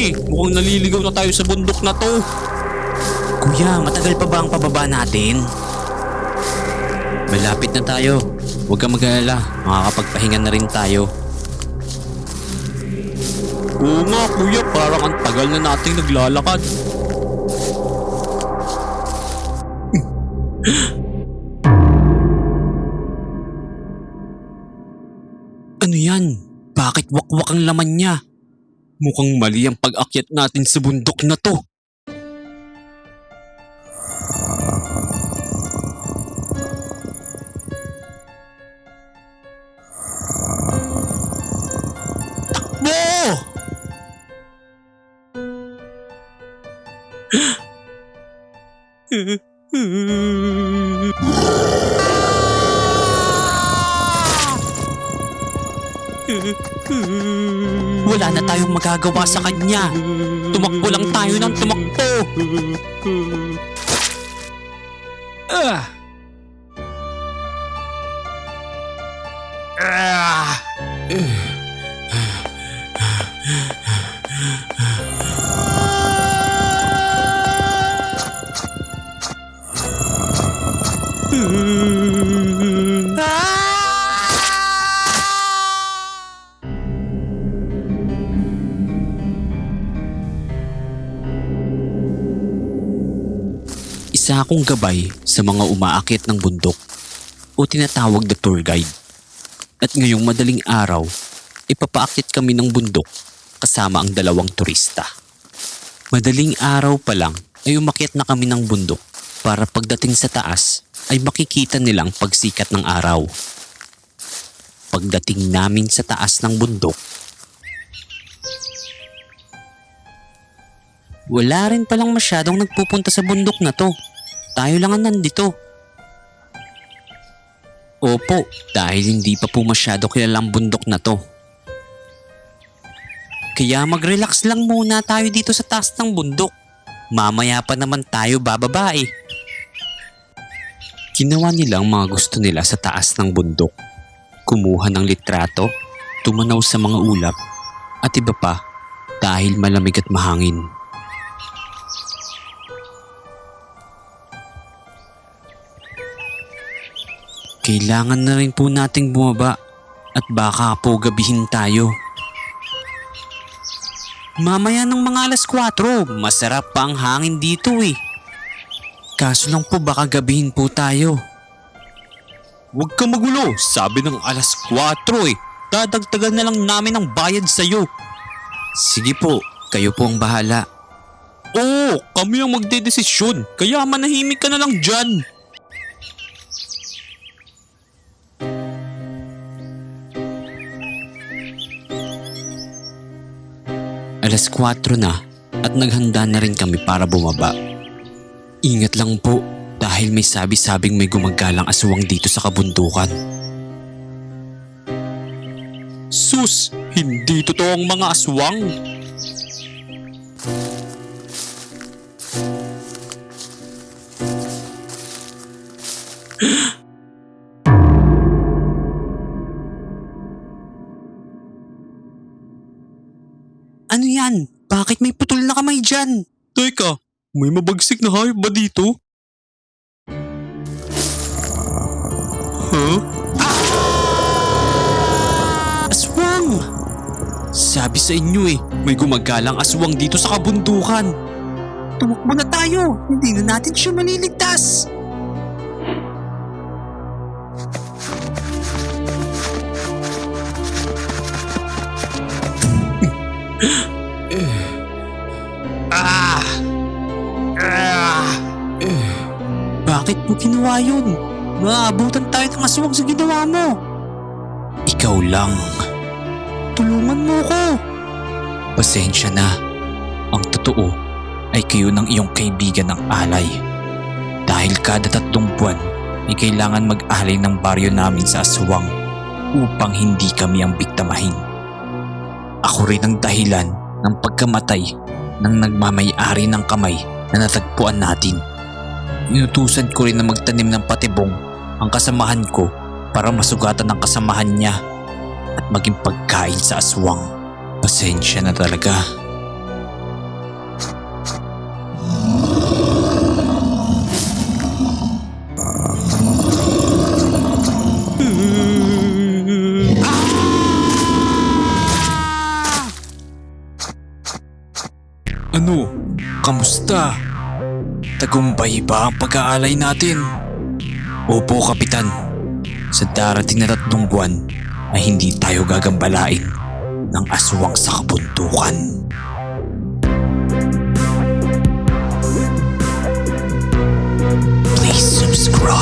kami. Mukhang naliligaw na tayo sa bundok na to. Kuya, matagal pa ba ang pababa natin? Malapit na tayo. Huwag kang mag-alala. Makakapagpahinga na rin tayo. Oo nga kuya, parang ang tagal na nating naglalakad. Ano yan? Bakit wakwak ang laman niya? Mukhang mali ang pag-akyat natin sa bundok na to. Takbo! Wala na tayong magagawa sa kanya. Tumakbo lang tayo ng tumakbo. Ah! Ah! Isa akong gabay sa mga umaakit ng bundok o tinatawag na tour guide. At ngayong madaling araw, ipapaakit kami ng bundok kasama ang dalawang turista. Madaling araw pa lang ay umakyat na kami ng bundok para pagdating sa taas ay makikita nilang pagsikat ng araw. Pagdating namin sa taas ng bundok, wala rin palang masyadong nagpupunta sa bundok na to. Tayo lang ang nandito. Opo, dahil hindi pa po masyado kilalang bundok na to. Kaya mag-relax lang muna tayo dito sa taas ng bundok. Mamaya pa naman tayo bababa eh. Ginawa nilang mga gusto nila sa taas ng bundok. Kumuha ng litrato, tumanaw sa mga ulap, at iba pa dahil malamig at mahangin. Kailangan na rin po nating bumaba at baka po gabihin tayo. Mamaya ng mga alas 4, masarap pa ang hangin dito eh. Kaso lang po baka gabihin po tayo. Huwag ka magulo, sabi ng alas 4 eh. Dadagdagan na lang namin ang bayad sa'yo. Sige po, kayo po ang bahala. Oo, kami ang magdedesisyon, kaya manahimik ka na lang dyan. Alas 4 na at naghanda na rin kami para bumaba. Ingat lang po dahil may sabi-sabing may gumagalang aswang dito sa kabundukan. Sus! Hindi totoo ang mga aswang! Ano yan? Bakit may putol na kamay dyan? Teka, may mabagsik na hayop ba dito? Huh? Aswang! Sabi sa inyo eh, may gumagalang aswang dito sa kabundukan. Tumakbo na tayo! Hindi na natin siya maliligtas! Bakit mo ginawa yun? Maabutan tayo ng aswang sa ginawa mo. Ikaw lang. Tulungan mo ko. Pasensya na. Ang totoo ay kayo ng iyong kaibigan ng alay. Dahil kada 3 buwan ay kailangan mag-alay ng baryo namin sa aswang upang hindi kami ang biktamahin. Ako rin ang dahilan ng pagkamatay ng nagmamay-ari ng kamay na natagpuan natin. Inutusan ko rin na magtanim ng patibong ang kasamahan ko para masugatan ang kasamahan niya at maging pagkain sa aswang. Pasensya na talaga. Kamusta? Tagumpay ba ang pag-aalay natin? Opo, Kapitan. Sa darating na 3 buwan ay hindi tayo gagambalain ng aswang sa kabundukan. Please subscribe.